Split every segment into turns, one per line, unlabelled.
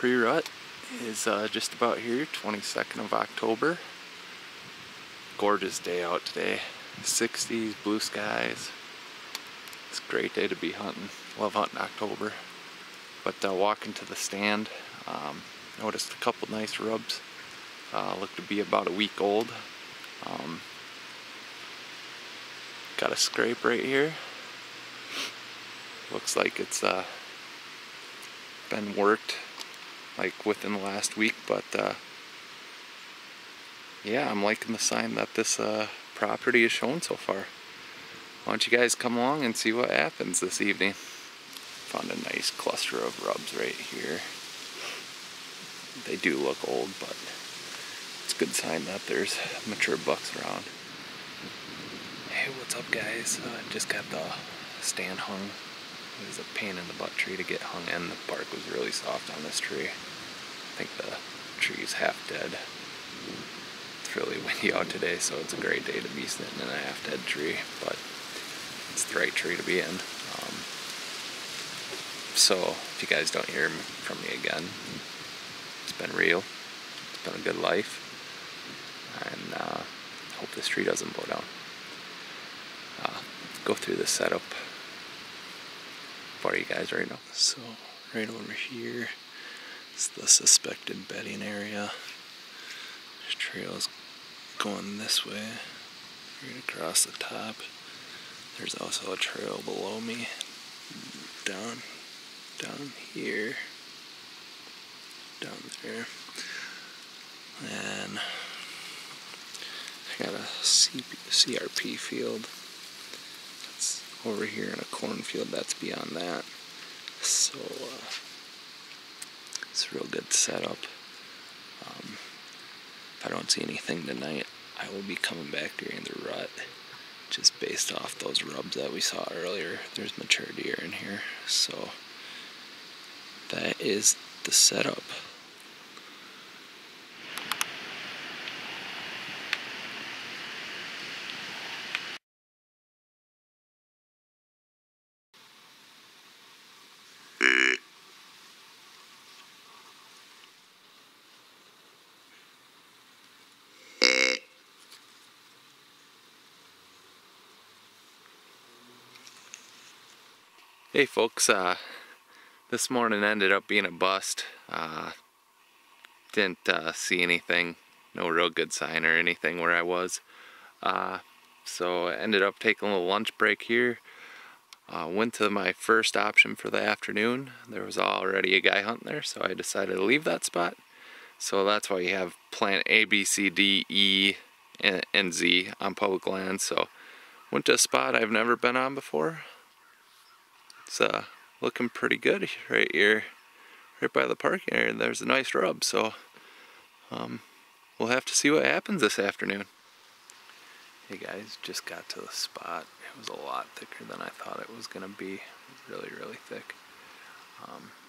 Pre-Rut is just about here, 22nd of October. Gorgeous day out today. 60s, blue skies. It's a great day to be hunting. Love hunting October. But walking to the stand, noticed a couple nice rubs. Look to be about a week old. Got a scrape right here. Looks like it's been worked like within the last week, but yeah, I'm liking the sign that this property is showing so far. Why don't you guys come along and see what happens this evening. Found a nice cluster of rubs right here. They do look old, but it's a good sign that there's mature bucks around. Hey, what's up guys? Just got the stand hung. It was a pain in the butt tree to get hung in. The bark was really soft on this tree. I think the tree's half dead. It's really windy out today, so it's a great day to be sitting in a half dead tree, but it's the right tree to be in. So if you guys don't hear from me again, it's been real. It's been a good life, and hope this tree doesn't blow down. Go through the setup for you guys right now. So right over here is the suspected bedding area. There's trails going this way, right across the top. There's also a trail below me, down here, down there, and I got a CRP field. That's over here in a cornfield that's beyond that. So it's a real good setup. If I don't see anything tonight, I will be coming back during the rut, just based off those rubs that we saw earlier. There's mature deer in here, so that is the setup. Hey folks, this morning ended up being a bust. Didn't see anything, no real good sign or anything where I was. So I ended up taking a little lunch break here. Went to my first option for the afternoon. There was already a guy hunting there, so I decided to leave that spot. So that's why you have plant A, B, C, D, E, and Z on public land. So went to a spot I've never been on before. It's looking pretty good right here, right by the parking area. There's a nice rub, so we'll have to see what happens this afternoon. Hey guys, just got to the spot. It was a lot thicker than I thought it was gonna be. Really, really thick.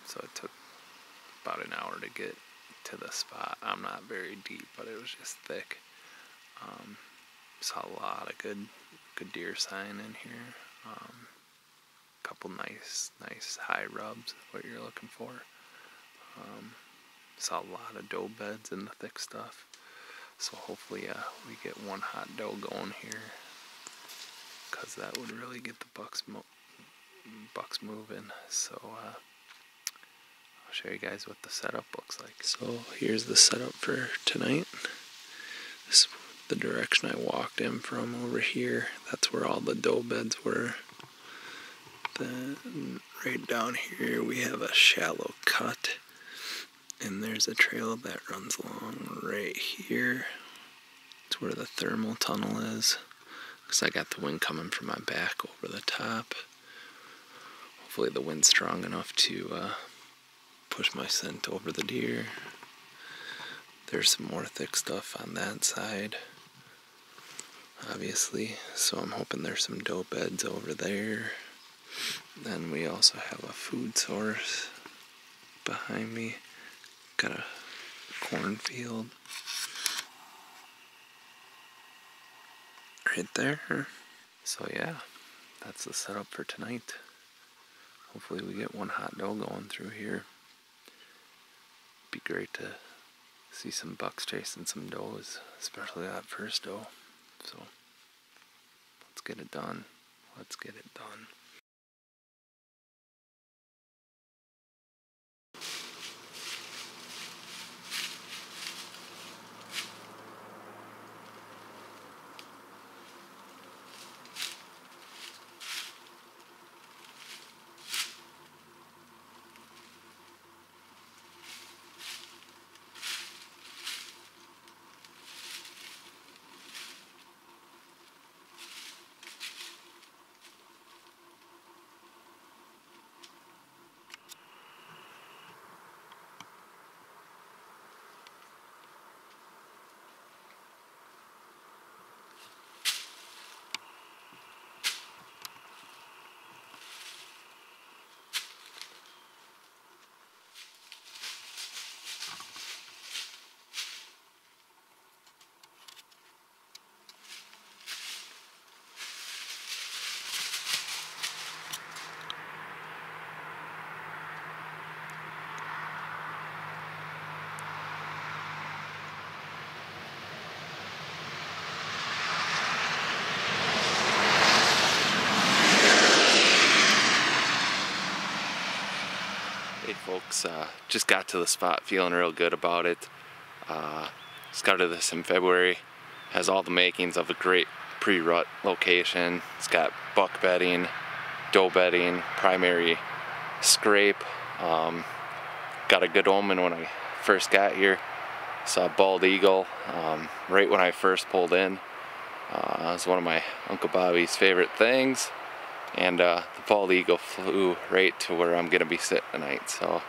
So it took about an hour to get to the spot. I'm not very deep, but it was just thick. Saw a lot of good deer sign in here. Couple nice high rubs, what you're looking for. Saw a lot of doe beds in the thick stuff, so hopefully we get one hot doe going here, because that would really get the bucks moving. So I'll show you guys what the setup looks like. So here's the setup for tonight. This is the direction I walked in from over here. That's where all the doe beds were. Then right down here we have a shallow cut, and there's a trail that runs along right here. It's where the thermal tunnel is, because I got the wind coming from my back over the top. Hopefully the wind's strong enough to push my scent over the deer. There's some more thick stuff on that side, obviously, so I'm hoping there's some doe beds over there. Then we also have a food source behind me. Got a cornfield right there. So yeah, that's the setup for tonight. Hopefully we get one hot doe going through here. great to see some bucks chasing some does, especially that first doe. So let's get it done. Let's get it done. Hey folks, just got to the spot feeling real good about it. Scouted this in February. Has all the makings of a great pre-rut location. It's got buck bedding, doe bedding, primary scrape. Got a good omen when I first got here. Saw a bald eagle right when I first pulled in. It was one of my Uncle Bobby's favorite things. And the bald eagle flew right to where I'm gonna be sitting tonight, so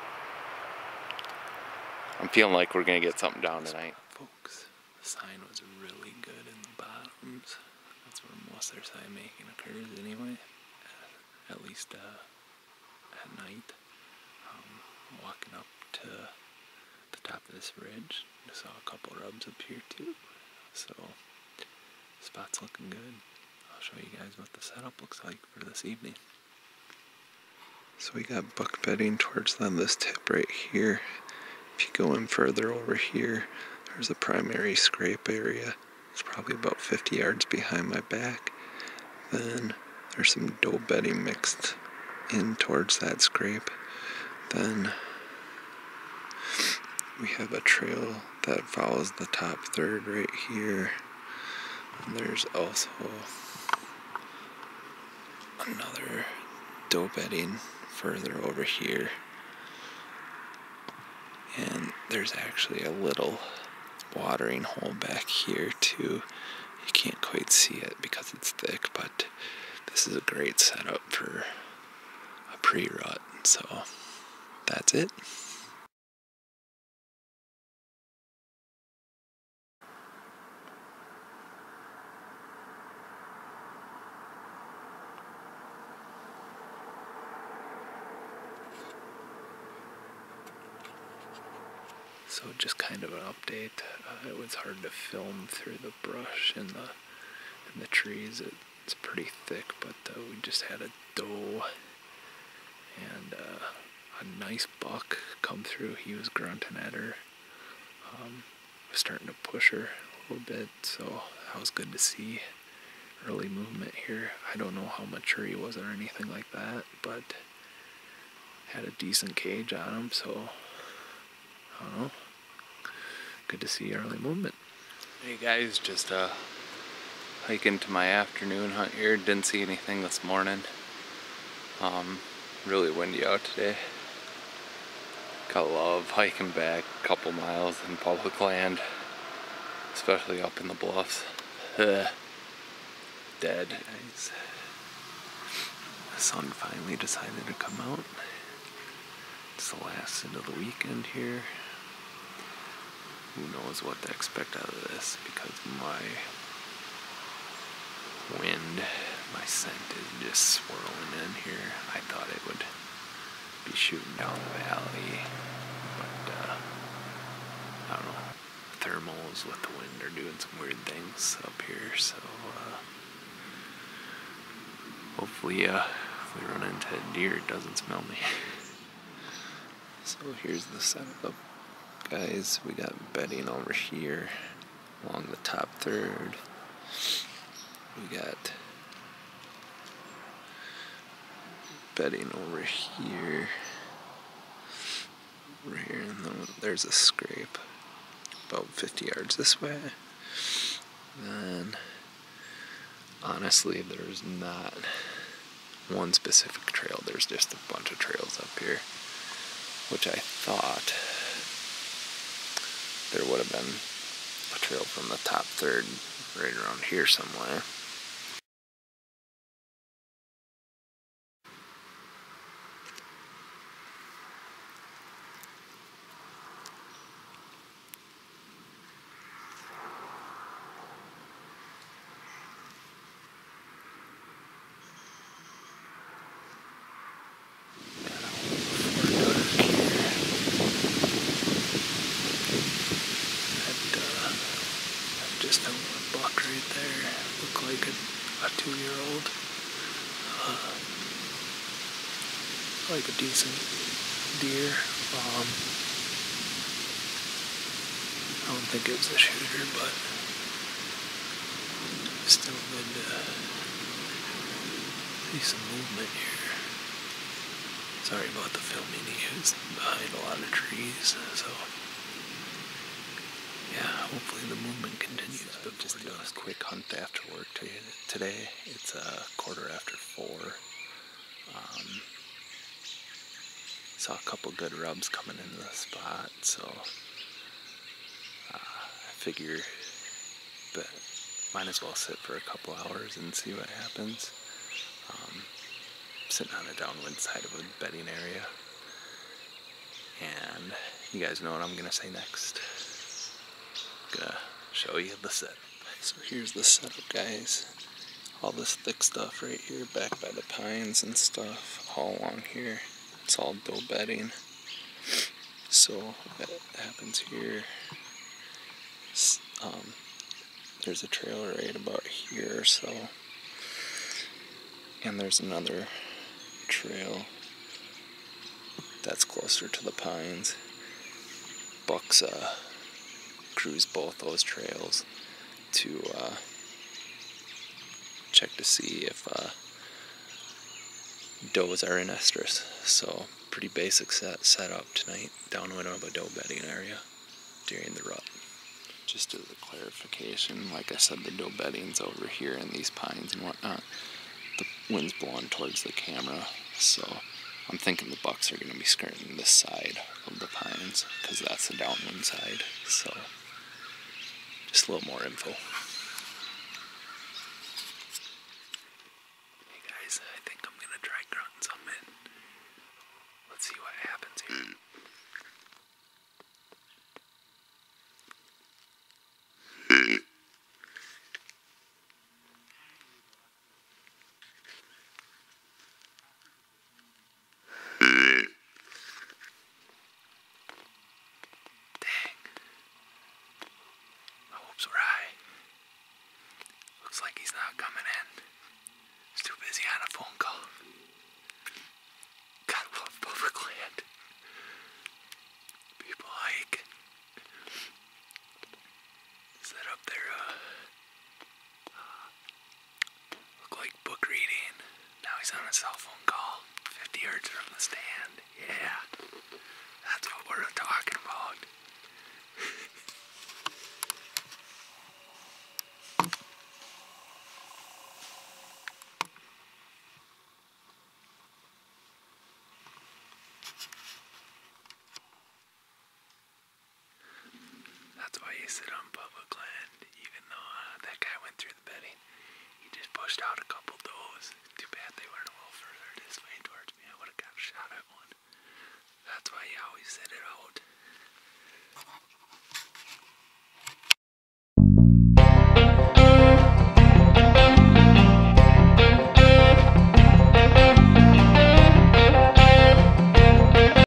I'm feeling like we're gonna get something down tonight. Folks, the sign was really good in the bottoms. That's where most of their sign making occurs anyway, at least at night. Walking up to the top of this ridge, I saw a couple rubs up here too, so spot's looking good. I'll show you guys what the setup looks like for this evening. So we got buck bedding towards this tip right here. If you go in further over here, there's a primary scrape area. It's probably about 50 yards behind my back. Then there's some doe bedding mixed in towards that scrape. Then we have a trail that follows the top third right here. And there's also another doe bedding further over here, and there's actually a little watering hole back here too. You can't quite see it because it's thick, but this is a great setup for a pre-rut, so that's it. So just kind of an update. It was hard to film through the brush and the trees. It's pretty thick, but we just had a doe and a nice buck come through. He was grunting at her. Was starting to push her a little bit, so that was good to see. Early movement here. I don't know how mature he was or anything like that, but had a decent cage on him, so I don't know. Good to see early movement. Hey guys, just hiking to my afternoon hunt here. Didn't see anything this morning. Really windy out today. Gotta love hiking back a couple miles in public land, especially up in the bluffs. Dead. Guys, the sun finally decided to come out. It's the last end of the weekend here. Who knows what to expect out of this, because my wind, my scent is just swirling in here. I thought it would be shooting down the valley, but I don't know. Thermals with the wind are doing some weird things up here, so hopefully if we run into a deer, it doesn't smell me. So here's the setup Guys, we got bedding over here along the top third. We got bedding over here. Over here, and then there's a scrape about 50 yards this way. Then, honestly, there's not one specific trail. There's just a bunch of trails up here, which I thought there would have been a trail from the top third right around here somewhere. Just found a buck right there. Looked like a 2-year-old. Like a decent deer. I don't think it was a shooter, but still good to see some movement here. Sorry about the filming. He was behind a lot of trees, so yeah, hopefully the movement continues. But just doing a quick hunt after work today. It's 4:15. Saw a couple good rubs coming into the spot, so I figure that might as well sit for a couple hours and see what happens. Sitting on a downwind side of a bedding area, and you guys know what I'm gonna say next. Gonna show you the setup. So here's the setup, guys. All this thick stuff right here back by the pines and stuff all along here. It's all doe bedding. So what happens here, there's a trail right about here or so, and there's another trail that's closer to the pines. Bucks cruise both those trails to check to see if does are in estrus. So pretty basic setup tonight, downwind of a doe bedding area during the rut. Just as a clarification, like I said, the doe bedding's over here in these pines and whatnot. The wind's blowing towards the camera, so I'm thinking the bucks are going to be skirting this side of the pines because that's the downwind side. So just a little more info. Hey guys, I think I'm going to try grunting some in. Let's see what happens here. Looks like he's not coming in. He's too busy on a phone call. God love public land. People like set up their look like book reading. Now he's on a cell phone call. 50 yards from the stand. Yeah. That's what we're talking about. That's why you sit on public land, even though that guy went through the bedding. He just pushed out a couple does. Too bad they weren't a little further this way towards me. I would have got a shot at one. That's why you always sit it out.